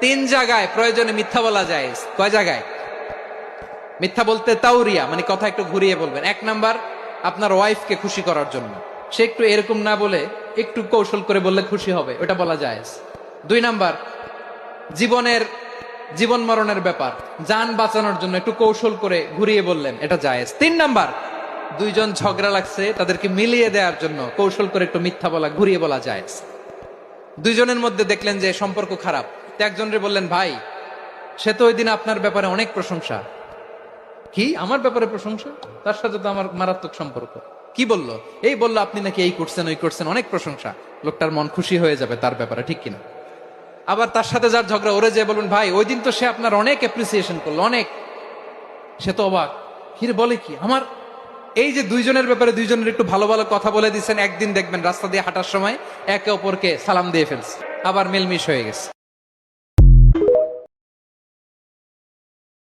তিন জায়গায় প্রয়োজনে মিথ্যা বলা যায়। কয় জায়গায় মিথ্যা বলতে? তাউরিয়া মানে কথা একটু ঘুরিয়ে বলবেন। এক নাম্বার, আপনার ওয়াইফকে খুশি করার জন্য, সে একটু এরকম না বলে একটু কৌশল করে বললে খুশি হবে, ওটা বলা যায়। দুই নাম্বার, জীবন মরণের ব্যাপার, জান বাঁচানোর জন্য একটু কৌশল করে ঘুরিয়ে বললেন, এটা জায়েজ। তিন নাম্বার, দুইজন ঝগড়া লাগছে তাদেরকে মিলিয়ে দেওয়ার জন্য কৌশল করে একটু মিথ্যা বলা, ঘুরিয়ে বলা জায়েজ। দুইজনের মধ্যে দেখলেন যে সম্পর্ক খারাপ, তো একজনরে বললেন, ভাই সে তো ওই দিন আপনার ব্যাপারে অনেক প্রশংসা। কি আমার ব্যাপারে প্রশংসা? তার সাথে তো আমার মারাত্মক সম্পর্ক। কি বললো? এই বললো আপনি নাকি এই করছেন ওই করছেন, অনেক প্রশংসা। লোকটার মন খুশি হয়ে যাবে তার ব্যাপারে, ঠিক কিনা? আবার তার সাথে যার ঝগড়া, ওরে যে বলবেন, ভাই ওই দিন তো সে আপনার অনেক অ্যাপ্রিসিয়েশন করলো, অনেক। সে তো অবাক, কিরে বলে কি আমার? এই যে দুইজনের ব্যাপারে দুইজনের একটু ভালো ভালো কথা বলে দিচ্ছেন, একদিন দেখবেন রাস্তা দিয়ে হাঁটার সময় একে অপরকে সালাম দিয়ে ফেলছে, আবার মিলমিশ হয়ে গেছে।